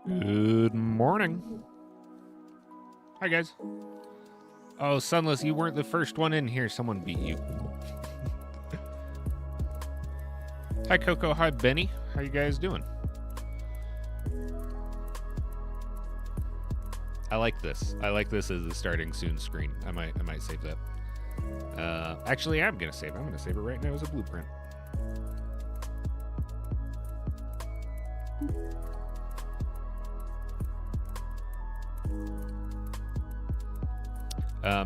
Good morning. Hi, guys. Oh, Sunless, you weren't the first one in here. Someone beat you. Hi, Coco. Hi, Benny. How you guys doing? I like this. I like this as the starting soon screen. I might save that. Actually, I'm gonna save it. I'm gonna save it right now as a blueprint.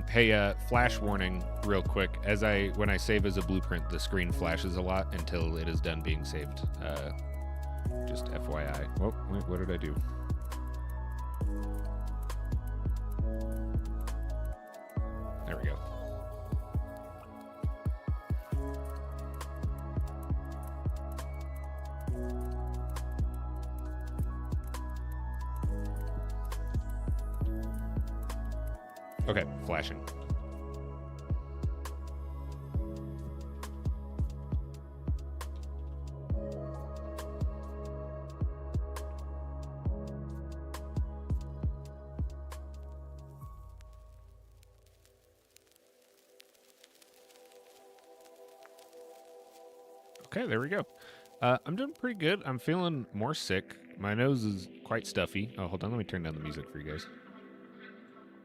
Hey, flash warning real quick. When I save as a blueprint, the screen flashes a lot until it is done being saved. Just FYI. Oh, wait, what did I do? There we go. Okay, flashing. Okay, there we go. I'm doing pretty good. I'm feeling more sick. My nose is quite stuffy. Oh, hold on. Let me turn down the music for you guys.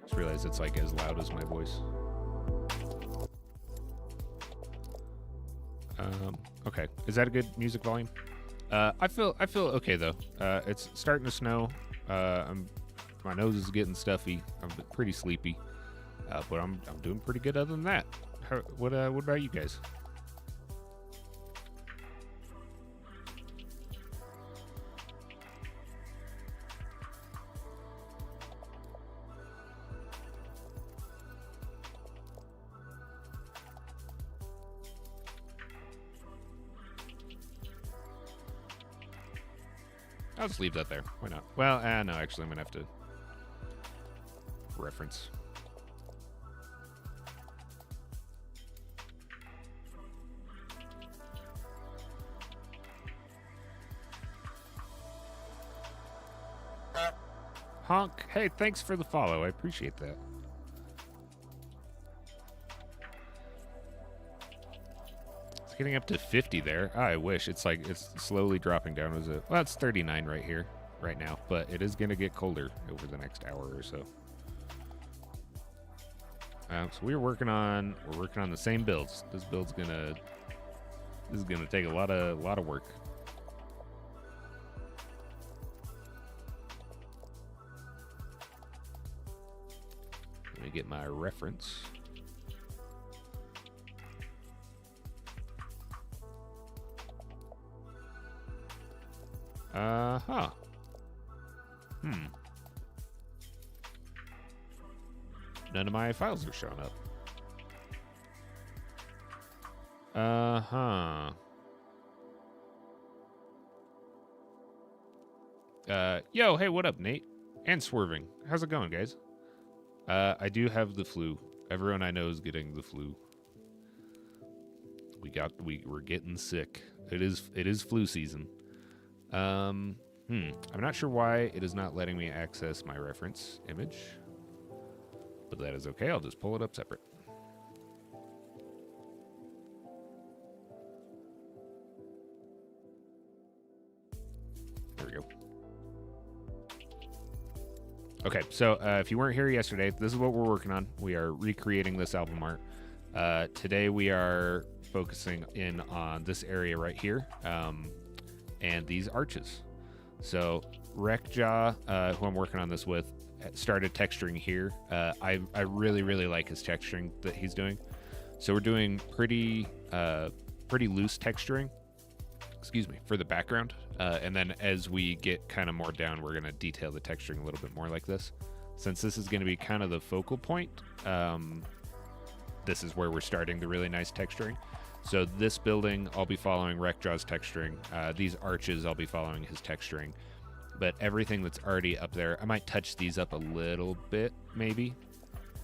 Just realized it's like as loud as my voice. Okay, is that a good music volume? I feel okay though. It's starting to snow. My nose is getting stuffy. I'm pretty sleepy, but I'm doing pretty good other than that. What about you guys? I'll just leave that there. Why not? Well, no, actually, I'm going to have to reference. Honk. Hey, thanks for the follow. I appreciate that. It's getting up to 50 there. I wish. It's slowly dropping down. Well, it's 39 right here, right now, but it is going to get colder over the next hour or so. So we're working on the same builds. This is gonna take a lot of work. Let me get my reference. Huh. None of my files are showing up. Yo, hey, what up, Nate? And Swerving. How's it going, guys? I do have the flu. Everyone I know is getting the flu. We're getting sick. It is flu season. I'm not sure why it is not letting me access my reference image, but that is okay. I'll just pull it up separate. There we go. Okay, so if you weren't here yesterday, this is what we're working on. We are recreating this album art. Today we are focusing in on this area right here, and these arches. So Rekja, who I'm working on this with, started texturing here. I really like his texturing that he's doing. So we're doing pretty loose texturing, for the background. And then as we get kind of more down, we're gonna detail the texturing a little bit more like this. Since this is gonna be kind of the focal point, this is where we're starting the really nice texturing. So this building, I'll be following Rekjaw's texturing. These arches, I'll be following his texturing. But everything that's already up there, I might touch these up a little bit, maybe.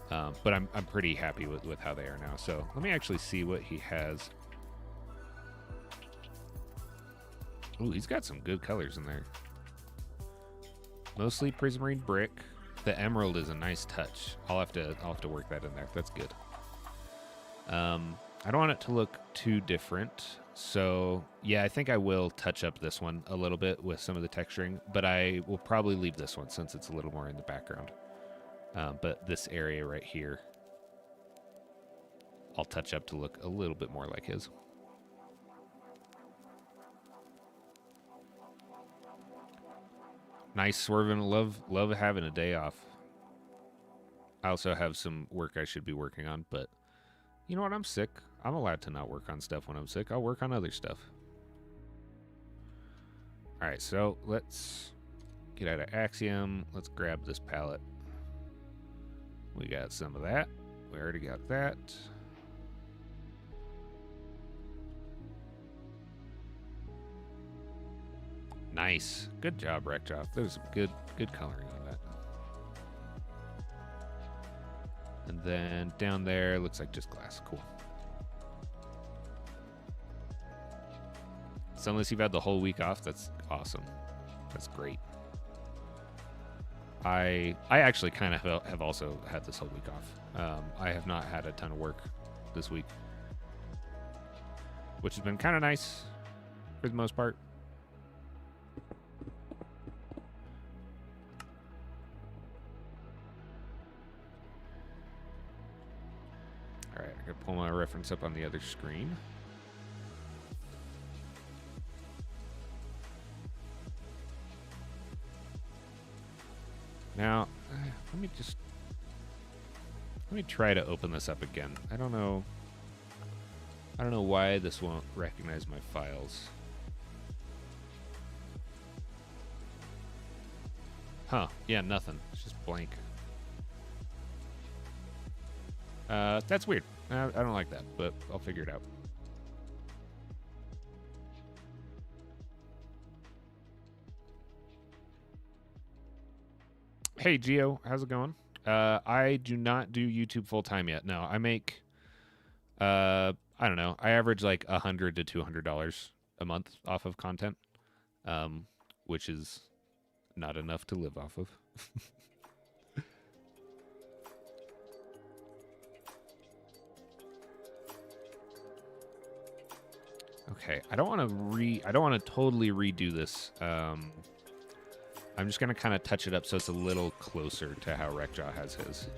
But I'm pretty happy with how they are now. So let me actually see what he has. Ooh, he's got some good colors in there. Mostly prismarine brick. The emerald is a nice touch. I'll have to work that in there. That's good. I don't want it to look too different. So yeah, I think I will touch up this one a little bit with some of the texturing, but I will probably leave this one since it's a little more in the background. But this area right here, I'll touch up to look a little bit more like his. Nice swerving. Love having a day off. I also have some work I should be working on, but you know what? I'm sick. I'm allowed to not work on stuff when I'm sick. I'll work on other stuff. All right, so let's get out of Axiom. Let's grab this palette. We got some of that. We already got that. Nice. Good job, Rekjoff. There's some good coloring on that. And then down there, looks like just glass. Cool. So unless you've had the whole week off, that's awesome. That's great. I actually kind of have also had this whole week off. I have not had a ton of work this week, which has been kind of nice for the most part. All right, I gotta pull my reference up on the other screen. Now, let me try to open this up again. I don't know why this won't recognize my files. Huh, yeah, nothing. It's just blank. That's weird. I don't like that, but I'll figure it out. Hey, Gio, how's it going? I do not do YouTube full time yet. No, I make, I don't know. I average like $100 to $200 a month off of content, which is not enough to live off of. Okay, I don't want to totally redo this. I'm just gonna kind of touch it up so it's a little closer to how Rekjaw has his.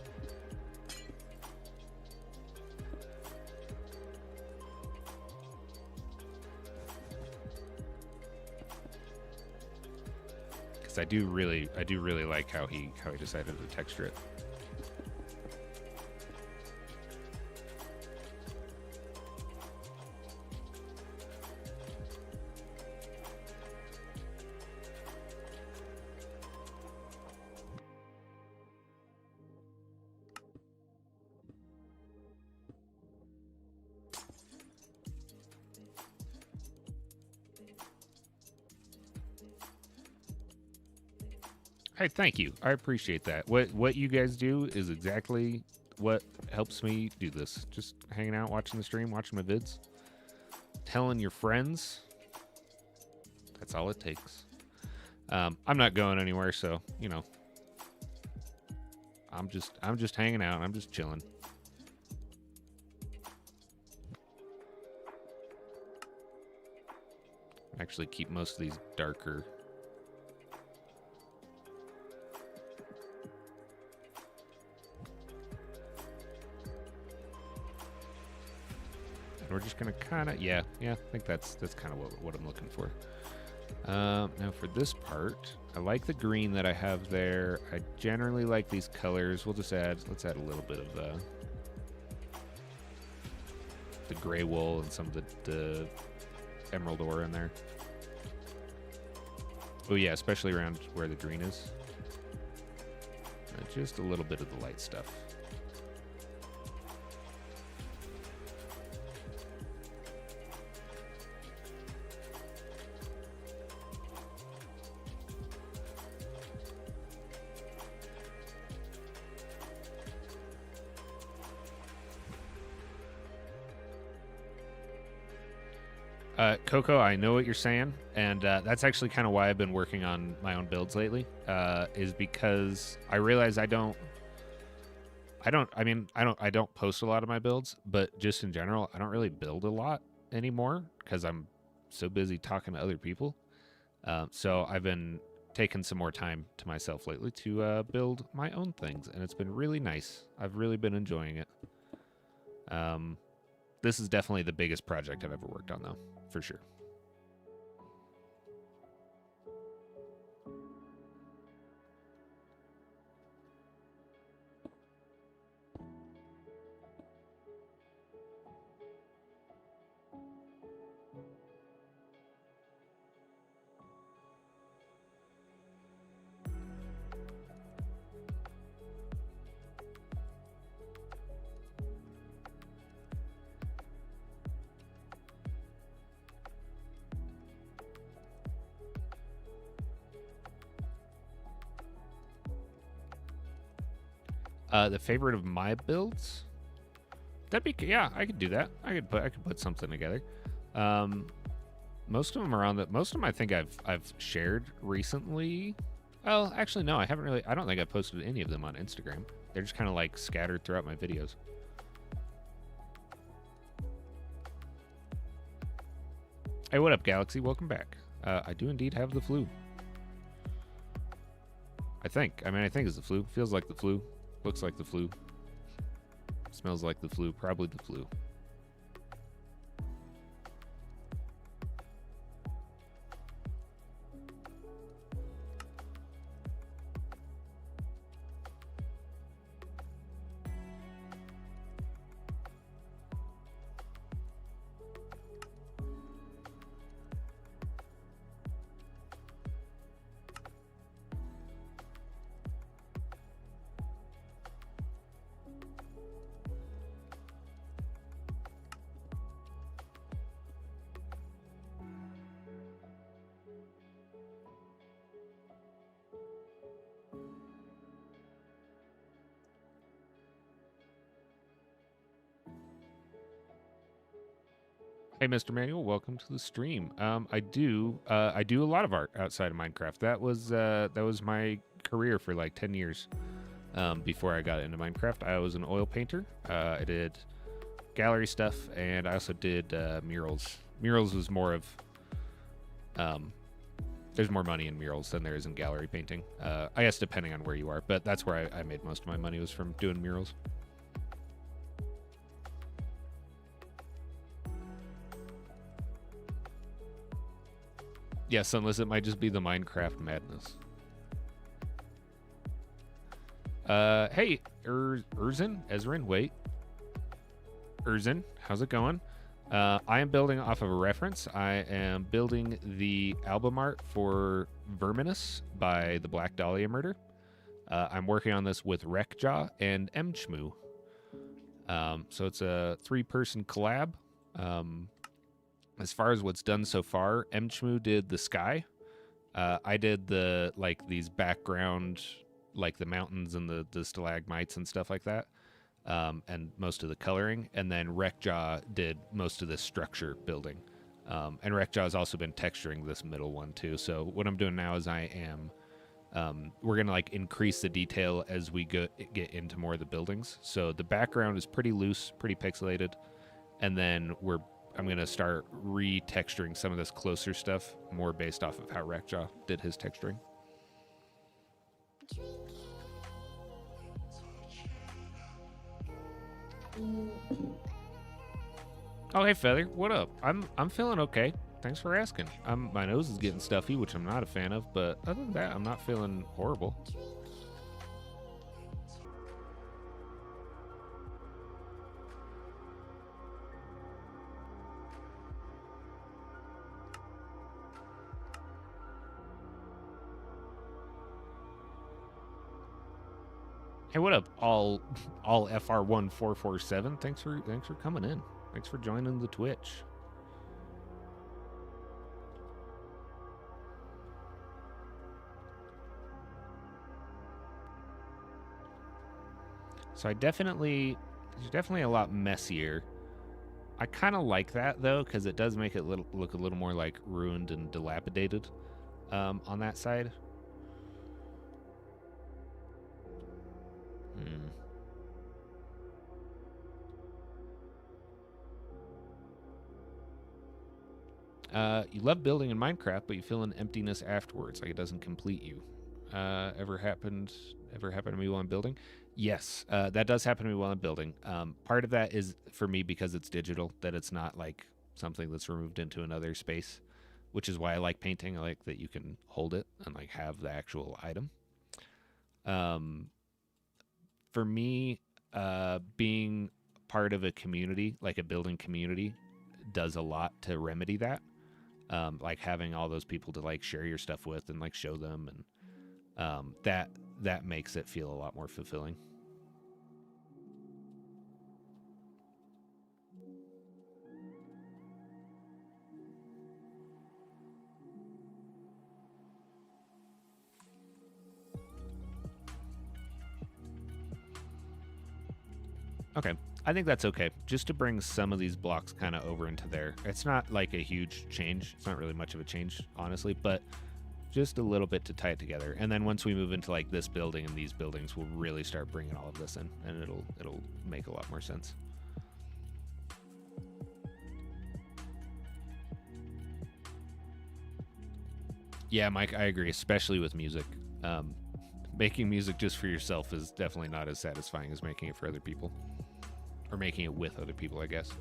Because I do really like how he decided to texture it. Hey, thank you. I appreciate that. What you guys do is exactly what helps me do this. Just hanging out, watching the stream, watching my vids, telling your friends. That's all it takes. I'm not going anywhere, so you know. I'm just hanging out. I'm just chilling. Actually, keep most of these darker. We're just gonna kind of, yeah, I think that's kind of what I'm looking for. Now for this part, I like the green that I have there. I generally like these colors. Let's add a little bit of the gray wool and some of the emerald ore in there. Oh yeah, especially around where the green is. Just a little bit of the light stuff. Coco, I know what you're saying, and that's actually kind of why I've been working on my own builds lately. Is because I realize I don't post a lot of my builds, but just in general, I don't really build a lot anymore because I'm so busy talking to other people. So I've been taking some more time to myself lately to build my own things, and it's been really nice. I've really been enjoying it. This is definitely the biggest project I've ever worked on, though, for sure. The favorite of my builds? Yeah, I could do that. I could put something together. Most of them are on the. Most of them I think I've shared recently. Well, actually, no, I haven't really. I don't think I've posted any of them on Instagram. They're just kind of like scattered throughout my videos. Hey, what up, Galaxy? Welcome back. I do indeed have the flu. I think. I mean, I think it's the flu. Feels like the flu. Looks like the flu. Smells like the flu. Probably the flu. Hey, Mr. Manuel, welcome to the stream. I do a lot of art outside of Minecraft. That was my career for like 10 years. Before I got into Minecraft, I was an oil painter. I did gallery stuff, and I also did murals. Murals was more of there's more money in murals than there is in gallery painting. I guess depending on where you are, but that's where I made most of my money was from doing murals. Yes, unless it might just be the Minecraft madness. Hey, Ezrin, wait. Erzin, how's it going? I am building off of a reference. I am building the album art for Verminous by the Black Dahlia Murder. I'm working on this with Wreckjaw and Mchmoo. So it's a 3-person collab. As far as what's done so far, Mchmoo did the sky. I did these background, like the mountains and the stalagmites and stuff like that, and most of the coloring. And then Wreckjaw did most of the structure building. And Wreckjaw has also been texturing this middle one too. So what I'm doing now is we're gonna like increase the detail as we get into more of the buildings. So the background is pretty loose, pretty pixelated, and then I'm going to start retexturing some of this closer stuff more based off of how Wreckjaw did his texturing. Oh, hey, Feather. What up? I'm feeling okay. Thanks for asking. My nose is getting stuffy, which I'm not a fan of, but other than that, I'm not feeling horrible. Hey, what up, all FR1447? Thanks for coming in. Thanks for joining the Twitch. So there's definitely a lot messier I kind of like that though, because it does make it look a little more like ruined and dilapidated on that side. Hmm. You love building in Minecraft, but you feel an emptiness afterwards, like it doesn't complete you. Ever happened? Ever happened to me while I'm building? Yes, that does happen to me while I'm building. Part of that is for me because it's digital, that it's not like something that's removed into another space, which is why I like painting. I like that you can hold it and like have the actual item. Um, for me, being part of a community, like a building community, does a lot to remedy that. Like having all those people to like share your stuff with and like show them, and that makes it feel a lot more fulfilling. Okay, I think that's okay. Just to bring some of these blocks kind of over into there. It's not like a huge change. It's not really much of a change, honestly, but just a little bit to tie it together. And then once we move into like this building and these buildings, we'll really start bringing all of this in, and it'll make a lot more sense. Yeah, Mike, I agree, especially with music. Um, Making music just for yourself is definitely not as satisfying as making it for other people, or making it with other people, I guess.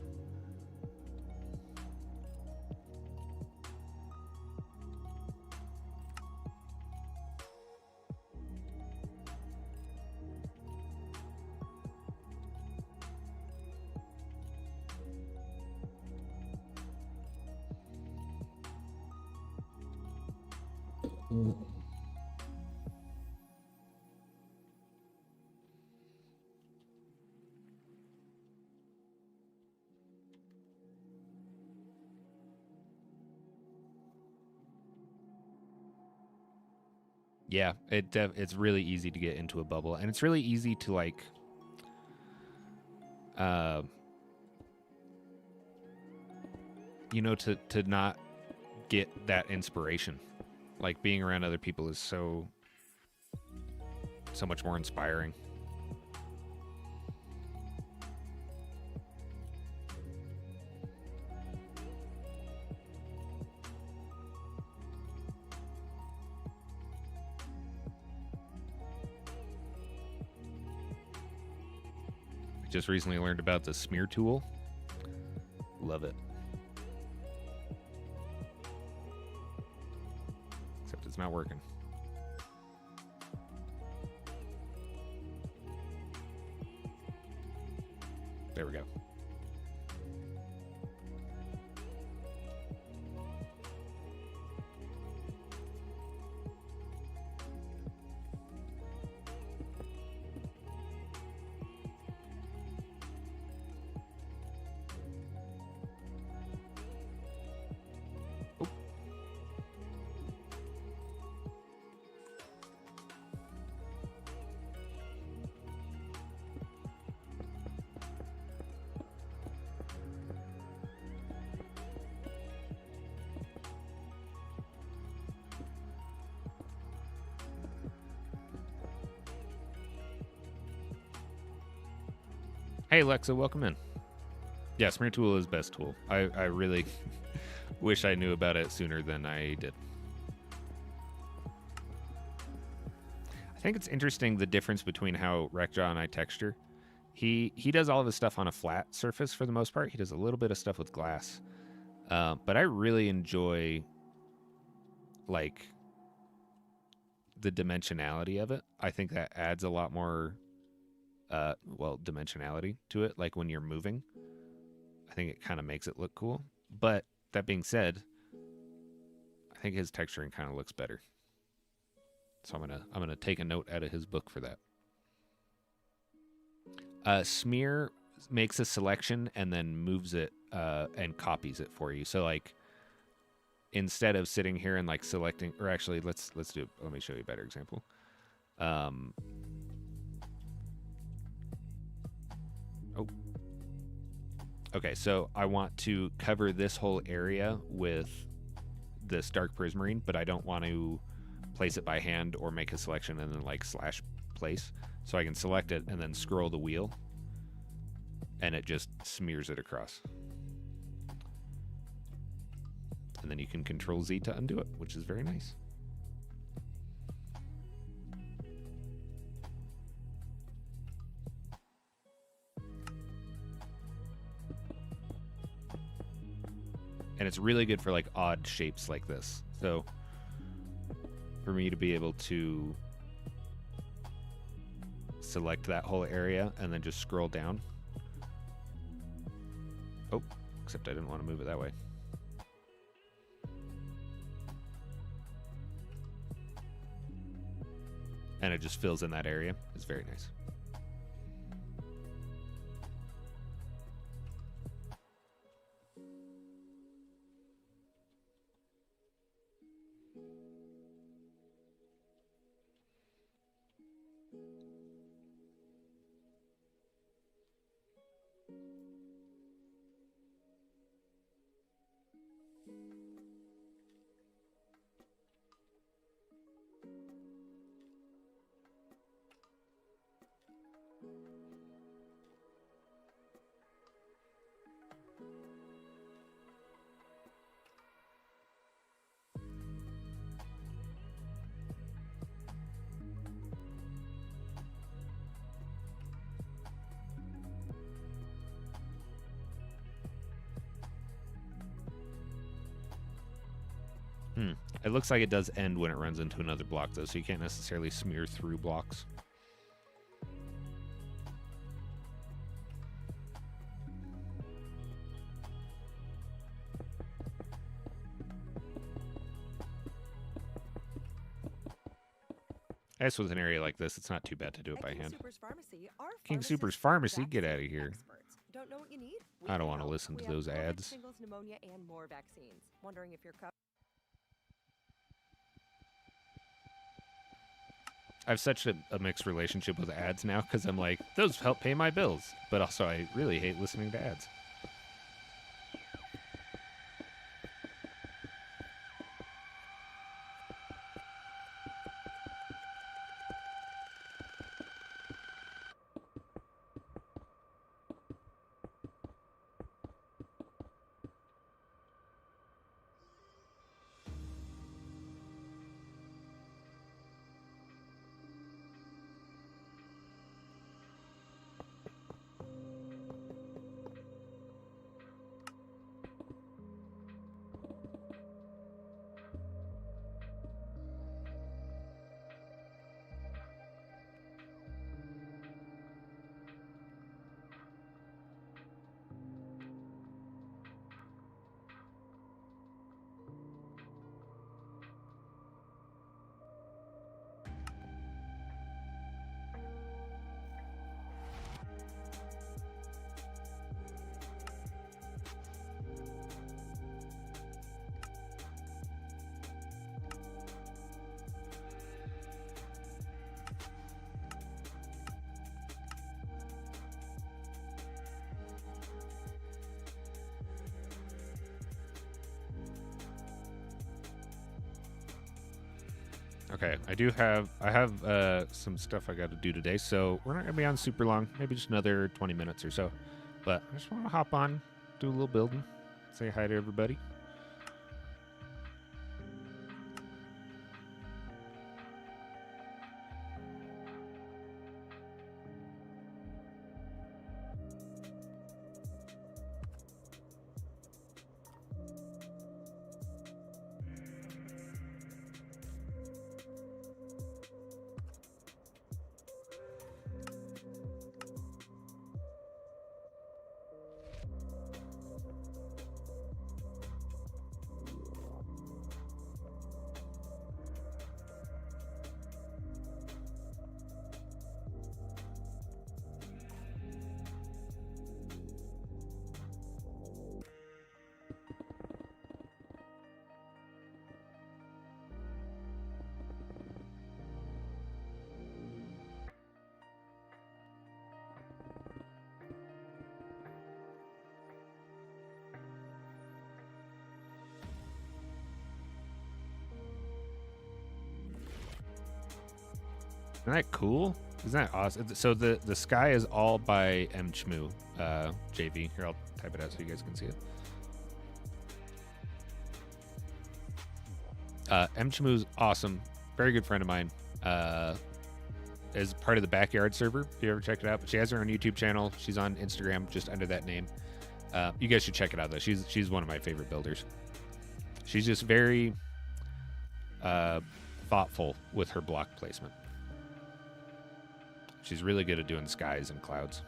Yeah, it's really easy to get into a bubble, and it's really easy to like, uh, to not get that inspiration. Like being around other people is so much more inspiring. I just recently learned about the smear tool. Love it. Except it's not working. There we go. Oh. Hey, Alexa, welcome in. Yeah, smear tool is best tool. I really wish I knew about it sooner than I did. I think it's interesting the difference between how Rekja and I texture. He does all of his stuff on a flat surface for the most part. He does a little bit of stuff with glass, but I really enjoy like the dimensionality of it. I think that adds a lot more, dimensionality to it. Like when you're moving, I think it kind of makes it look cool. But that being said, I think his texturing kind of looks better. So I'm gonna take a note out of his book for that. Smear makes a selection and then moves it and copies it for you. So like instead of sitting here and like selecting, or actually let's do. Let me show you a better example. Um, oh, Okay, so I want to cover this whole area with this dark prismarine, but I don't want to place it by hand or make a selection and then like slash place. So I can select it and then scroll the wheel and it just smears it across. And then you can Control Z to undo it, which is very nice. And it's really good for like odd shapes like this. So for me to be able to select that whole area and then just scroll down. Oh, except I didn't want to move it that way. And it just fills in that area. It's very nice. It looks like it does end when it runs into another block, though, so you can't necessarily smear through blocks. I guess with an area like this, it's not too bad to do it by hand. King Super's Pharmacy, get out of here. Don't know what you need? I don't want to listen to those ads. Shingles, pneumonia, and more vaccines. Wondering if you're I have such a mixed relationship with ads now because I'm like, those help pay my bills. But also, I really hate listening to ads. Okay, I have some stuff I got to do today, so we're not going to be on super long, maybe just another 20 minutes or so. But I just want to hop on, do a little building, say hi to everybody. Isn't that cool? Isn't that awesome? So the sky is all by M. Chmu, JV. Here, I'll type it out so you guys can see it. M. Chmu's awesome. Very good friend of mine. As part of the Backyard server, if you ever checked it out. But she has her own YouTube channel. She's on Instagram just under that name. You guys should check it out, though. She's one of my favorite builders. She's just very thoughtful with her block placement. She's really good at doing skies and clouds.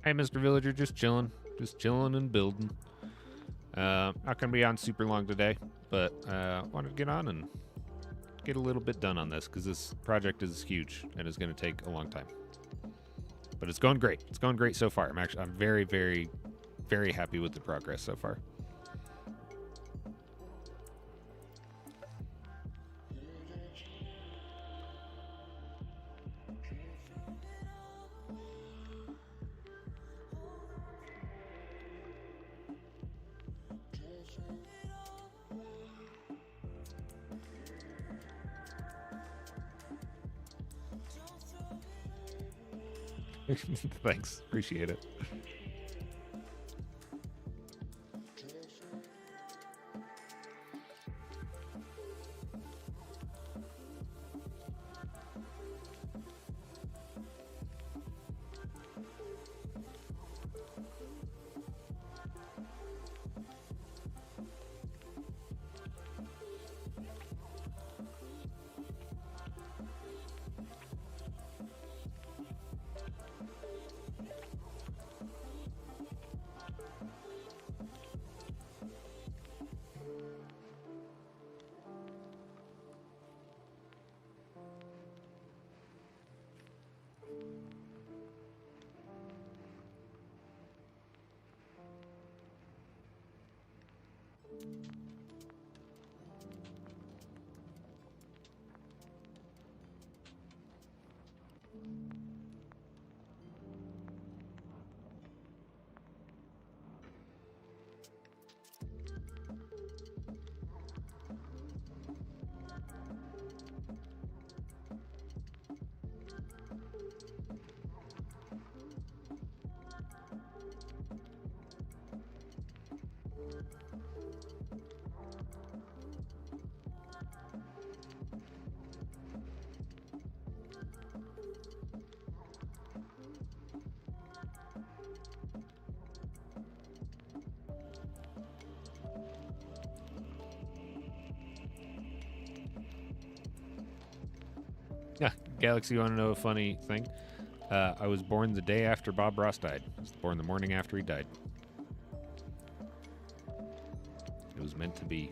Hey, Mr. Villager, just chilling and building. Not gonna be on super long today, but wanted to get on and get a little bit done on this because this project is huge and is gonna take a long time. But it's going great. It's going great so far. I'm very, very, very happy with the progress so far. Thanks. Appreciate it. Yeah, Galaxy, you want to know a funny thing? I was born the day after Bob Ross died. I was born the morning after he died. It was meant to be.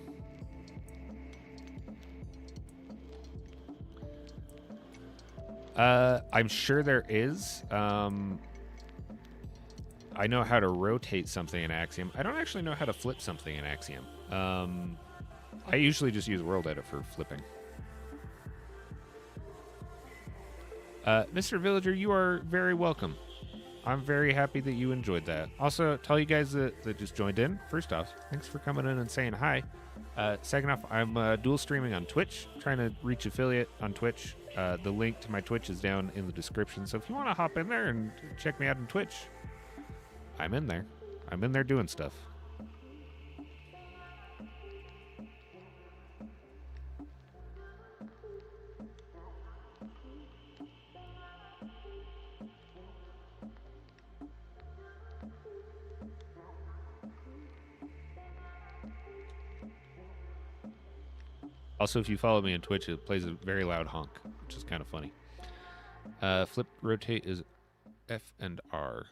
I'm sure there is. I know how to rotate something in Axiom. I don't actually know how to flip something in Axiom. I usually just use World Edit for flipping. Mr. Villager, you are very welcome. I'm very happy that you enjoyed that. Also, tell you guys that just joined in. First off, thanks for coming in and saying hi. Second off, I'm dual streaming on Twitch, trying to reach affiliate on Twitch. The link to my Twitch is down in the description. So if you want to hop in there and check me out on Twitch, I'm in there. I'm in there doing stuff. Also, if you follow me on Twitch, it plays a very loud honk, which is kind of funny. Flip rotate is F and R.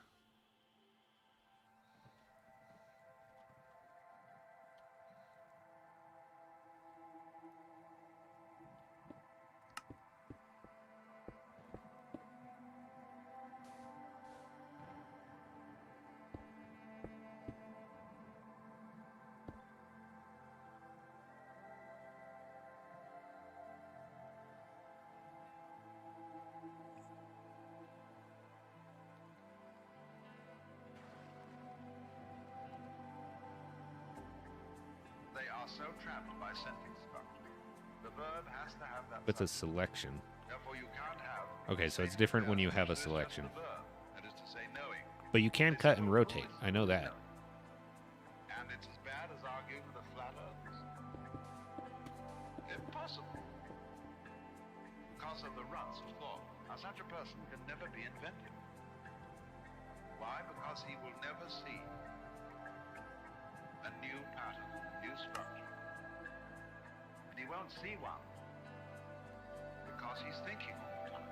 They are so trapped by sentence structure. The verb has to have that. With a selection. Therefore, you can't have. Okay, so it's different when you have a selection. That is to say, knowing. But you can cut and rotate. I know that. And it's as bad as arguing with a flat earth. Impossible. Because of the ruts of thought. Now, such a person can never be inventive. Why? Because he will never see a new pattern, new structure. And he won't see one because he's thinking all the time.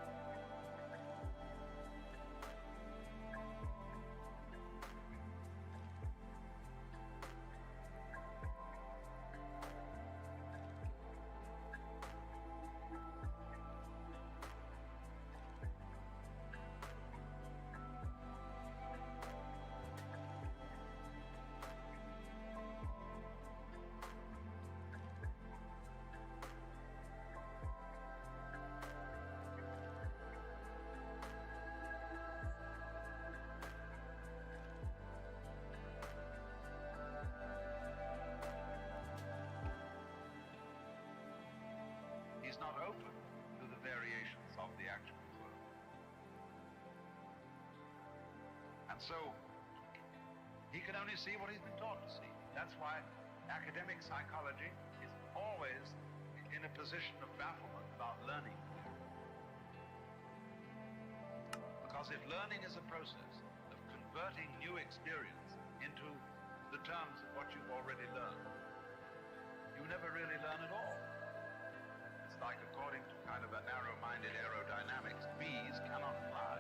He's not open to the variations of the actual world. And so, he can only see what he's been taught to see. That's why academic psychology is always in a position of bafflement about learning. Because if learning is a process of converting new experience into the terms of what you've already learned, you never really learn at all. It's like, according to kind of a narrow-minded aerodynamics, bees cannot fly.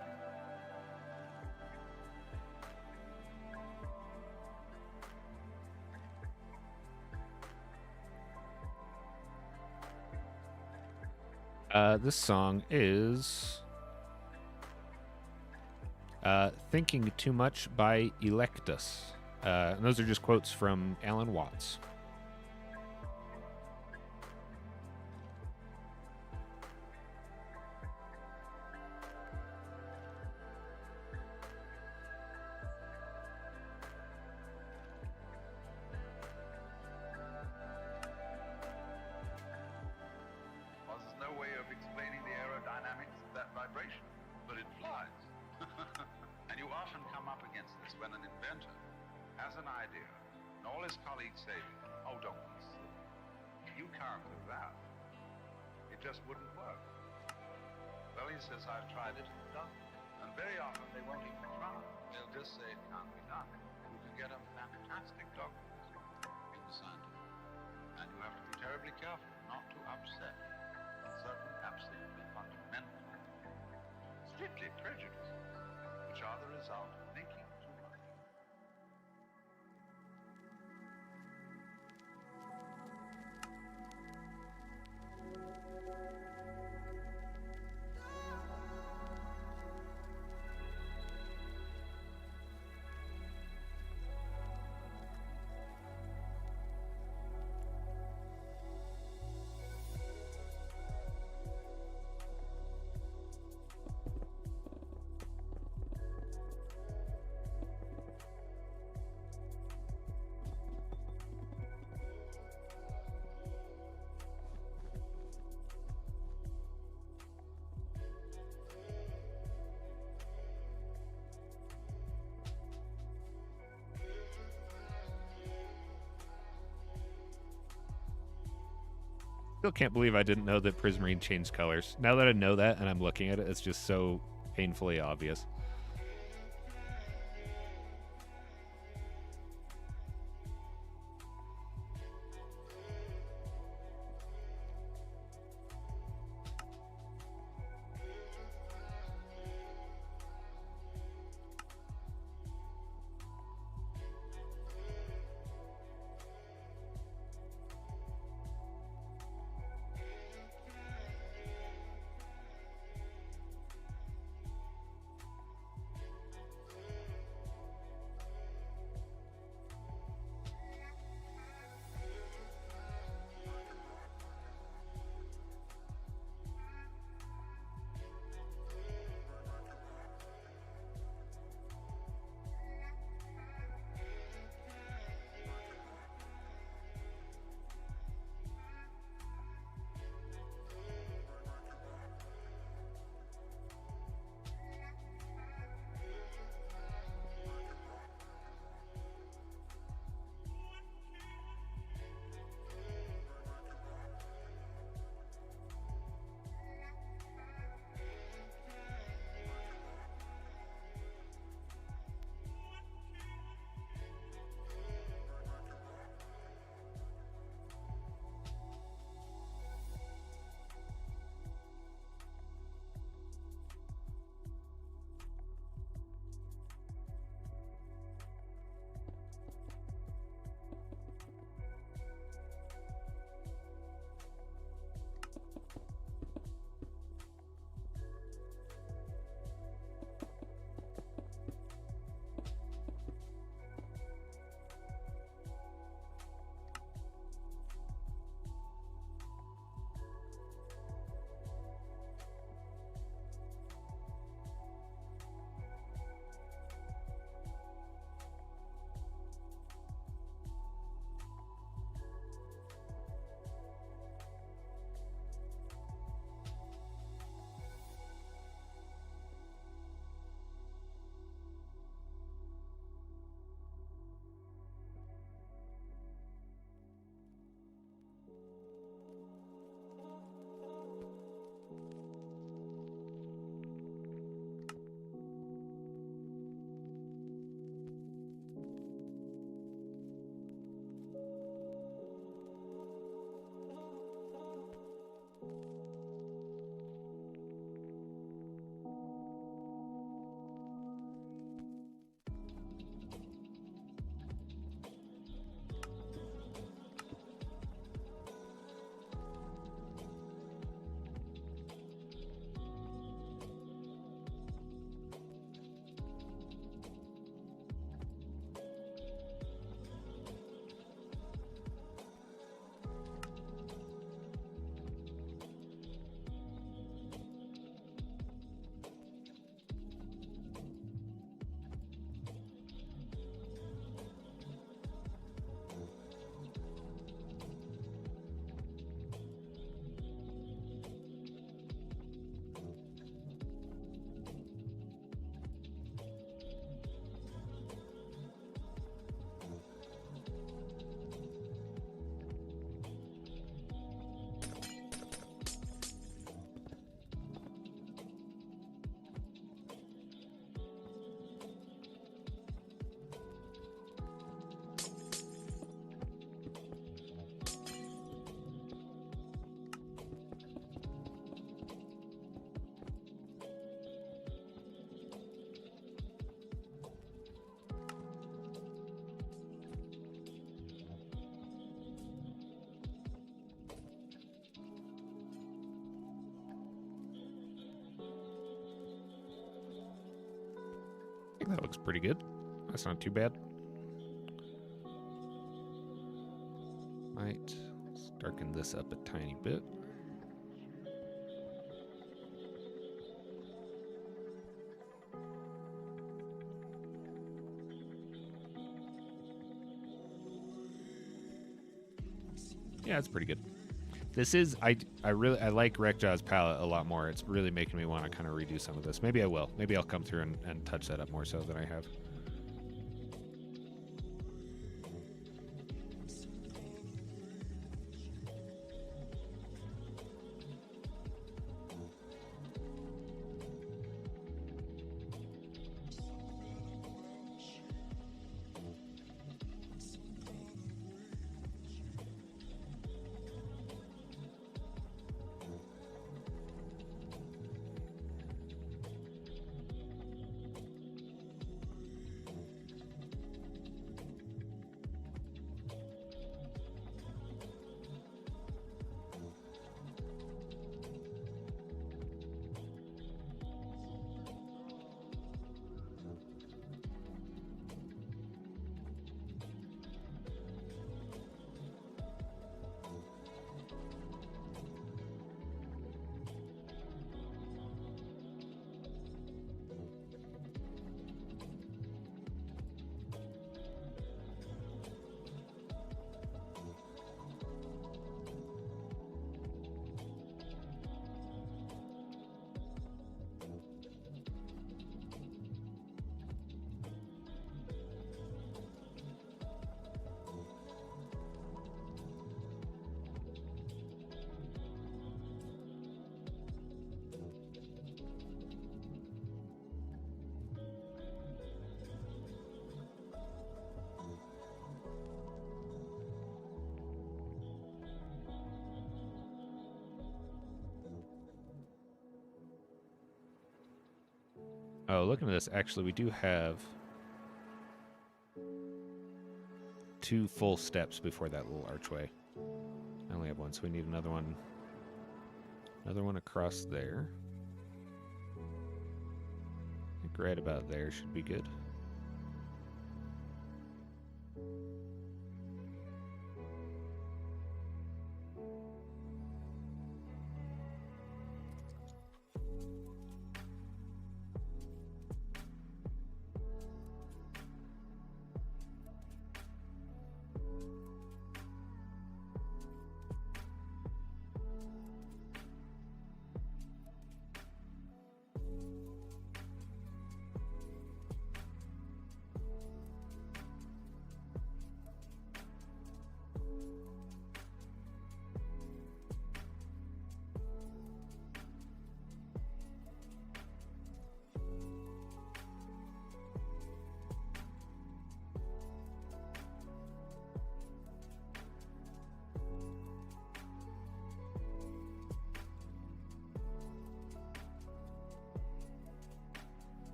This song is Thinking Too Much by Electus. And those are just quotes from Alan Watts. Well, there's no way of explaining the aerodynamics of that vibration, but it flies. And you often come up against this when an inventor has an idea, and all his colleagues say, oh, don't be silly. You can't do that. It just wouldn't work. Well, he says, I've tried it, and it doesn't. And very often they won't even try. They'll just say it can't be done. You can get a fantastic dogmatism in the scientific. And you have to be terribly careful not to upset certain absolutely fundamental, strictly prejudices, which are the result of thinking too much. still can't believe I didn't know that Prismarine changed colors. Now that I know that and I'm looking at it, it's just so painfully obvious. That looks pretty good. That's not too bad. Might darken this up a tiny bit. Yeah, it's pretty good. This is I like Wreckjaw's palette a lot more. It's really making me want to kind of redo some of this. Maybe I will. Maybe I'll come through and touch that up more so than I have. Oh, looking at this, actually, we do have 2 full steps before that little archway. I only have 1, so we need another one. Another one across there. I think right about there should be good.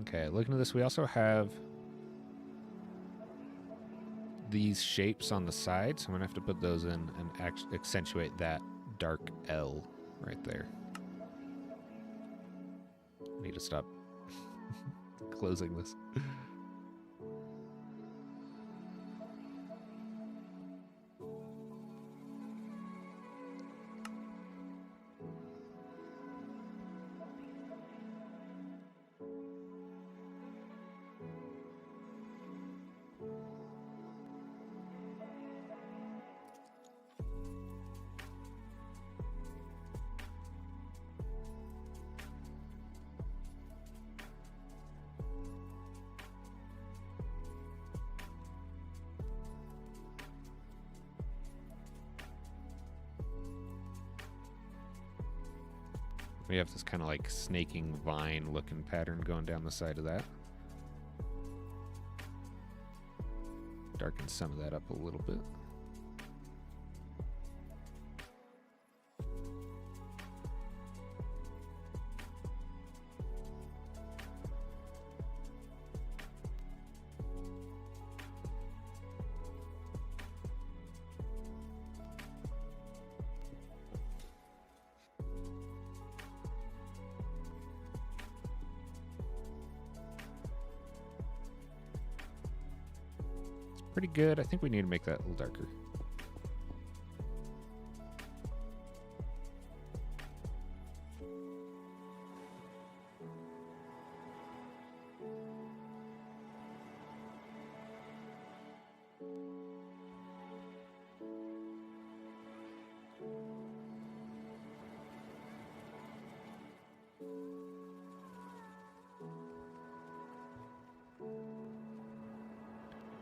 Okay, looking at this, we also have these shapes on the side, so I'm going to have to put those in and accentuate that dark L right there. I need to stop closing this. We have this kind of like snaking vine looking pattern going down the side of that. Darken some of that up a little bit. Pretty good. I think we need to make that a little darker.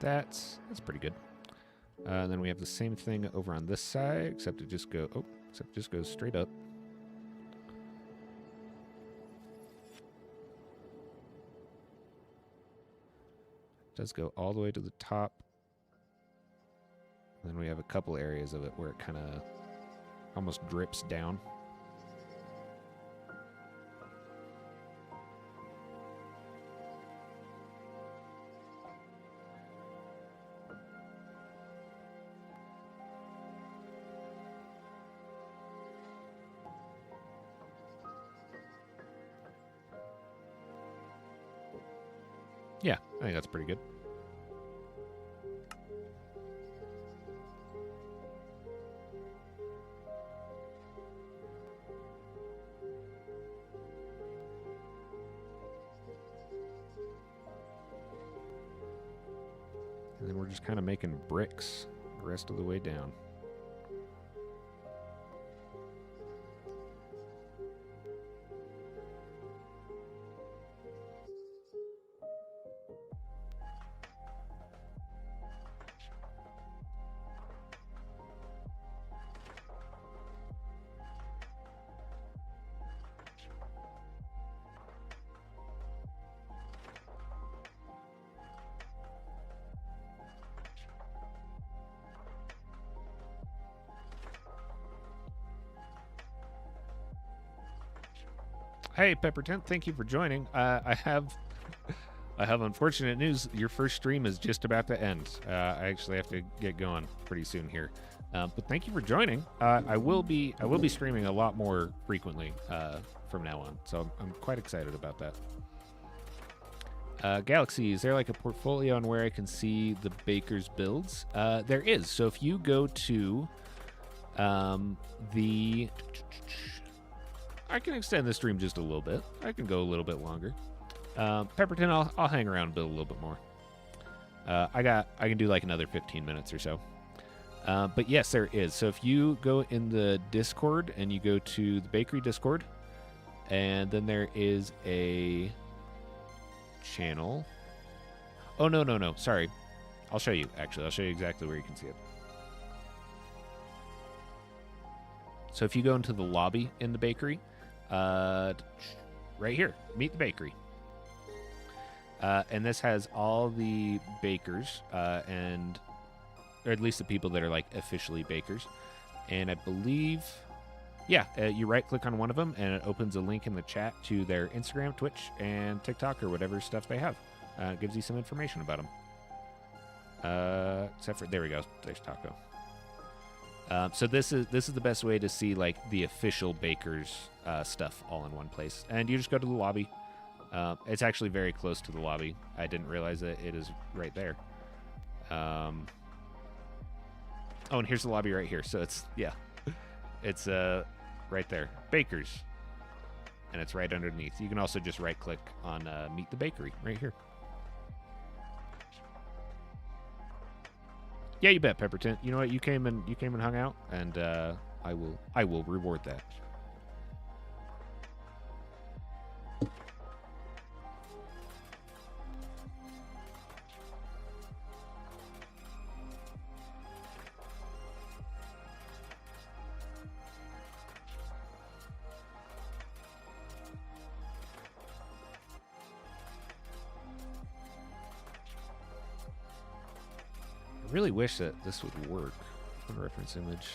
That's pretty good. Then we have the same thing over on this side, except it just goes straight up. It does go all the way to the top. Then we have a couple areas of it where it kind of almost drips down. Yeah, I think that's pretty good. And then we're just kind of making bricks the rest of the way down. Hey, Peppertent, thank you for joining. I have unfortunate news. Your first stream is just about to end. I actually have to get going pretty soon here. But thank you for joining. I will be streaming a lot more frequently from now on, so I'm quite excited about that. Galaxy, is there like a portfolio on where I can see the baker's builds? There is. So if you go to the... I can extend the stream just a little bit. I can go a little bit longer. Pepperton, I'll hang around and build a little bit more. I can do like another 15 minutes or so. But yes, there is. So if you go in the Discord and you go to the bakery Discord, and then there is a channel. Oh, no. Sorry. I'll show you, actually. I'll show you exactly where you can see it. So if you go into the lobby in the bakery, right here, meet the bakery. And this has all the bakers, or at least the people that are like officially bakers. And I believe, you right click on one of them and it opens a link in the chat to their Instagram, Twitch, and TikTok or whatever stuff they have. It gives you some information about them. Except for, there we go, there's Taco. So this is the best way to see like the official bakers stuff all in one place. And you just go to the lobby. It's actually very close to the lobby. I didn't realize that it is right there. Oh, and here's the lobby right here. So it's right there. Bakers. And it's right underneath. You can also just right click on Meet the Bakery right here. Yeah, you bet, Pepperton. You know what? You came and hung out, and I will reward that. I really wish that this would work. One reference image.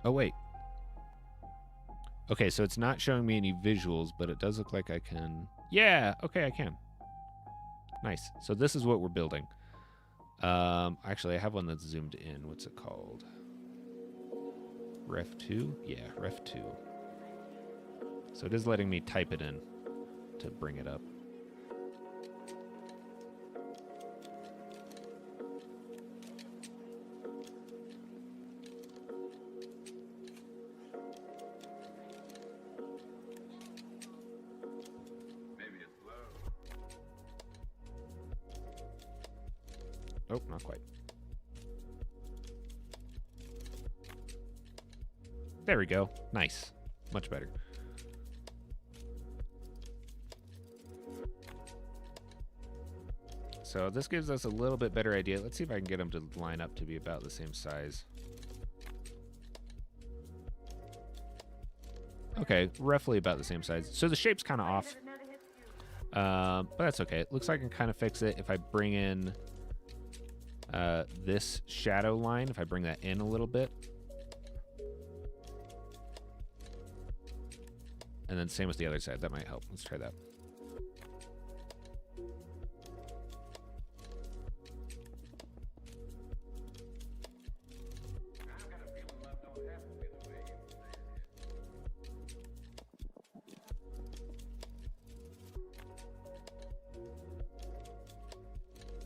Oh, wait. Okay, so it's not showing me any visuals, but it does look like I can... Yeah, okay, I can. Nice. So this is what we're building. Actually, I have one that's zoomed in. What's it called? Ref 2? Yeah, Ref 2. So it is letting me type it in to bring it up. Maybe it's low. Oh, not quite. There we go. Nice. Much better. So this gives us a little bit better idea. Let's see if I can get them to line up to be about the same size. Okay, roughly about the same size. So the shape's kind of off. But that's okay. It looks like I can kind of fix it if I bring in this shadow line, if I bring that in a little bit. And then same with the other side. That might help. Let's try that.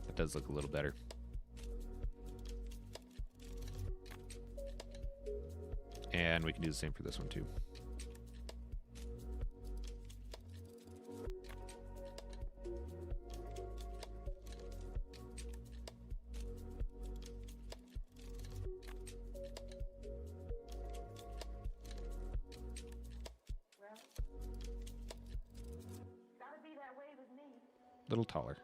That does look a little better. And we can do the same for this one too. A little taller.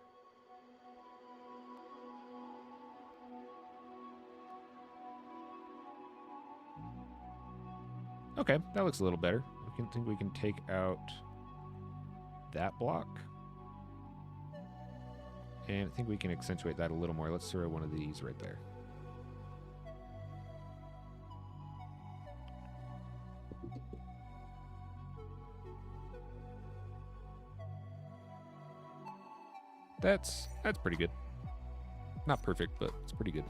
Okay, that looks a little better. I think we can take out that block. And I think we can accentuate that a little more. Let's throw one of these right there. That's pretty good. Not perfect, but it's pretty good.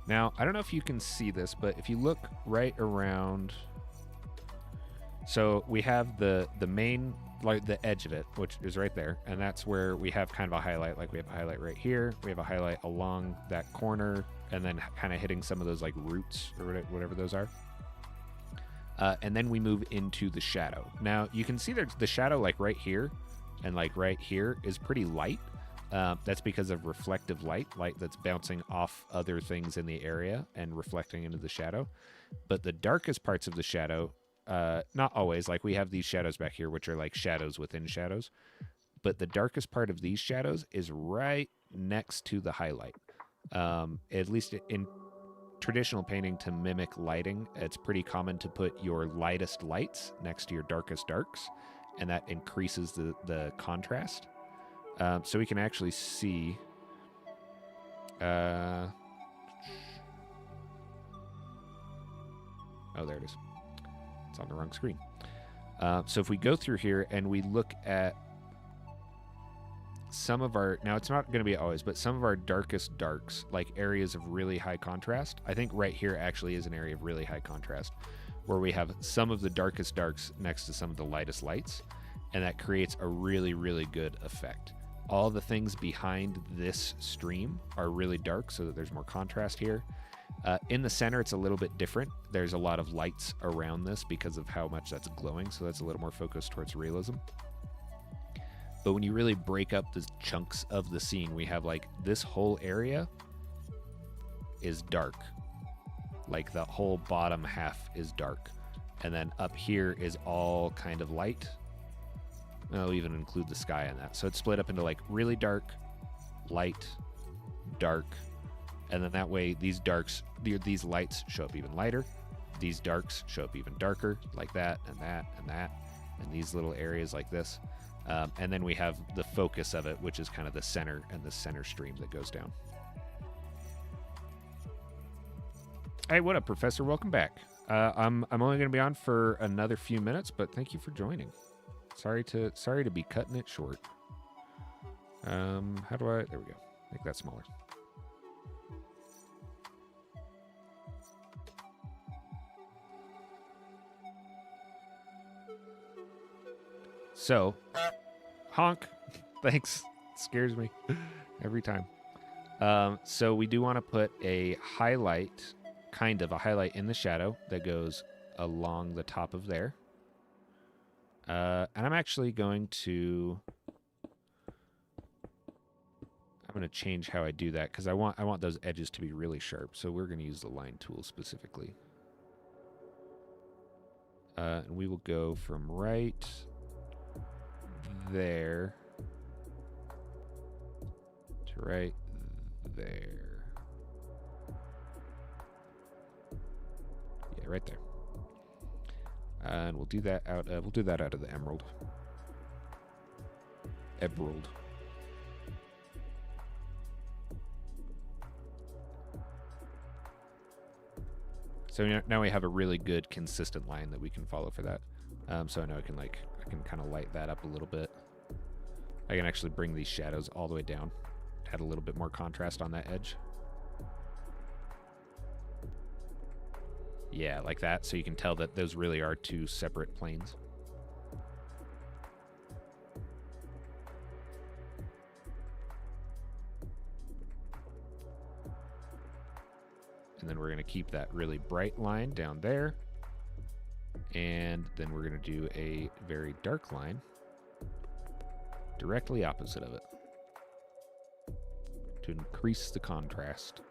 Now, I don't know if you can see this, but if you look right around, so we have the main, like the edge of it, which is right there, and that's where we have kind of a highlight. Like we have a highlight right here, we have a highlight along that corner, and then kind of hitting some of those like roots or whatever those are. And then we move into the shadow. Now you can see there's the shadow like right here and like right here is pretty light. That's because of reflective light that's bouncing off other things in the area and reflecting into the shadow. But the darkest parts of the shadow, not always, like we have these shadows back here, which are like shadows within shadows. But the darkest part of these shadows is right next to the highlight. At least in traditional painting, to mimic lighting, it's pretty common to put your lightest lights next to your darkest darks, and that increases the contrast. So we can actually see oh, there it is. It's on the wrong screen. So if we go through here and we look at some of our, now it's not going to be always, but some of our darkest darks, like areas of really high contrast. I think right here actually is an area of really high contrast where we have some of the darkest darks next to some of the lightest lights, and that creates a really, really good effect. All the things behind this stream are really dark so that there's more contrast here. In the center, it's a little bit different. There's a lot of lights around this because of how much that's glowing, so that's a little more focused towards realism. But when you really break up the chunks of the scene, we have like this whole area is dark. Like the whole bottom half is dark. And then up here is all kind of light. I'll even include the sky in that. So it's split up into like really dark, light, dark. And then that way these darks, these lights show up even lighter. These darks show up even darker, like that and that and that. And these little areas like this. And then we have the focus of it, which is kind of the center and the center stream that goes down. Hey, what up, Professor? Welcome back. I'm only going to be on for another few minutes, but thank you for joining. Sorry to be cutting it short. How do I? There we go. Make that smaller. So, honk. Thanks. Scares me every time. So we do want to put a highlight, kind of a highlight in the shadow that goes along the top of there. And I'm actually going to change how I do that because I want those edges to be really sharp. So we're going to use the line tool specifically. And we will go from right there to right there. Yeah, right there. And we'll do that out of the emerald. Emerald. So now we have a really good consistent line that we can follow for that. So I know I can kind of light that up a little bit. I can actually bring these shadows all the way down, add a little bit more contrast on that edge. Yeah, like that, so you can tell that those really are two separate planes. And then we're going to keep that really bright line down there. And then we're going to do a very dark line directly opposite of it to increase the contrast.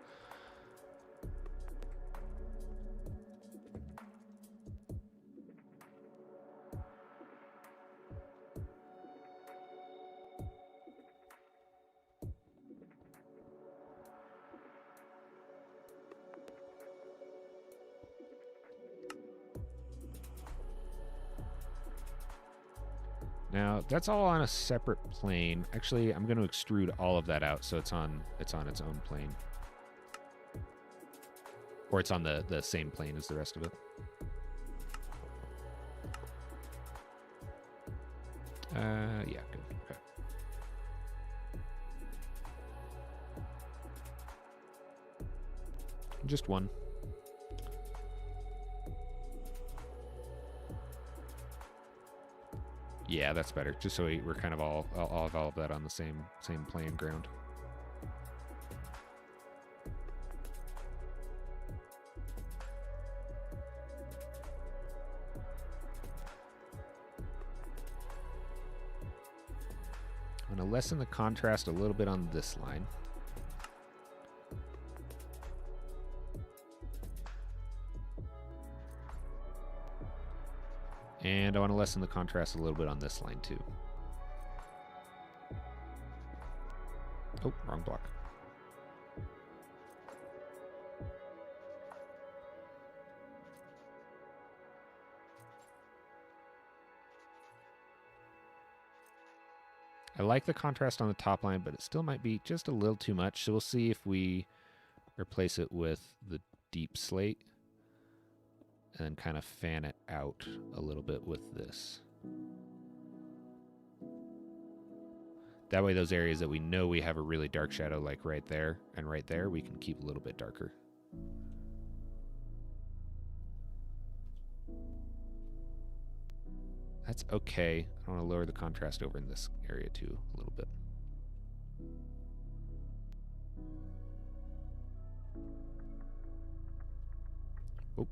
Now that's all on a separate plane. Actually, I'm going to extrude all of that out so it's on its own plane. Or it's on the same plane as the rest of it. Yeah, good. Okay. Just one. Yeah, that's better. Just so we're kind of all of that on the same playing ground. I'm going to lessen the contrast a little bit on this line. And I want to lessen the contrast a little bit on this line too. Oh, wrong block. I like the contrast on the top line, but it still might be just a little too much. So we'll see if we replace it with the deep slate and then kind of fan it out a little bit with this. That way those areas that we know we have a really dark shadow, like right there and right there, we can keep a little bit darker. That's okay. I want to lower the contrast over in this area too a little bit. Oh.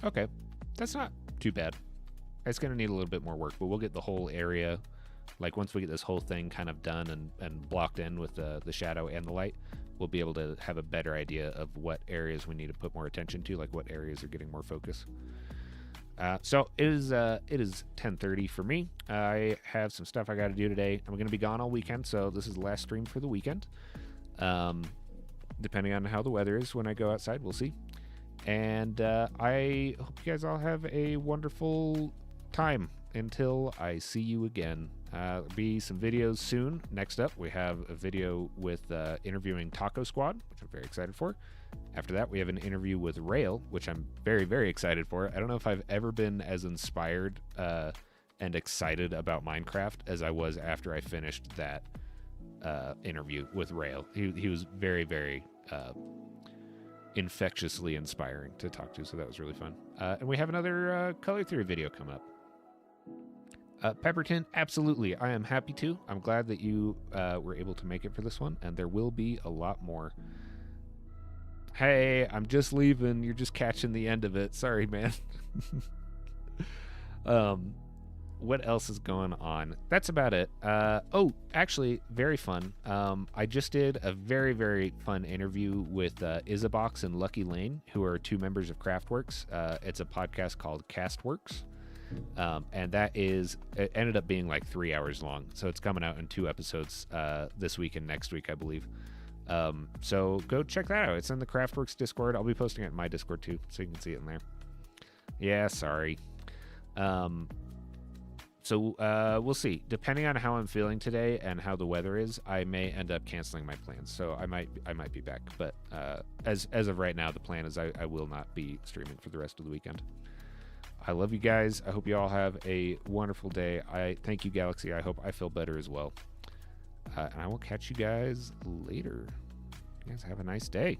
Okay, that's not too bad. It's going to need a little bit more work, but we'll get the whole area, like once we get this whole thing kind of done and blocked in with the shadow and the light, we'll be able to have a better idea of what areas we need to put more attention to, like what areas are getting more focus. So it is 10:30 for me. I have some stuff I got to do today. I'm going to be gone all weekend, so this is the last stream for the weekend. Depending on how the weather is when I go outside, we'll see. And I hope you guys all have a wonderful time until I see you again. There'll be some videos soon. Next up, we have a video with interviewing Taco Squad, which I'm very excited for. After that, we have an interview with Rail, which I'm very, very excited for. I don't know if I've ever been as inspired and excited about Minecraft as I was after I finished that interview with Rail. He was very, very infectiously inspiring to talk to, so that was really fun. And we have another color theory video come up. Pepperton, absolutely. I am happy to. I'm glad that you were able to make it for this one, and there will be a lot more. Hey, I'm just leaving. You're just catching the end of it. Sorry, man. What else is going on? That's about it. Oh, actually, very fun. I just did a very, very fun interview with Isabox and Lucky Lane, who are two members of Craftworks. It's a podcast called Castworks. And it ended up being like 3 hours long. So it's coming out in 2 episodes this week and next week, I believe. So go check that out. It's in the Craftworks Discord. I'll be posting it in my Discord too, so you can see it in there. Yeah, sorry. So we'll see. Depending on how I'm feeling today and how the weather is, I may end up canceling my plans. So I might be back. But as of right now, the plan is I will not be streaming for the rest of the weekend. I love you guys. I hope you all have a wonderful day. I thank you, Galaxy. I hope I feel better as well. And I will catch you guys later. You guys have a nice day.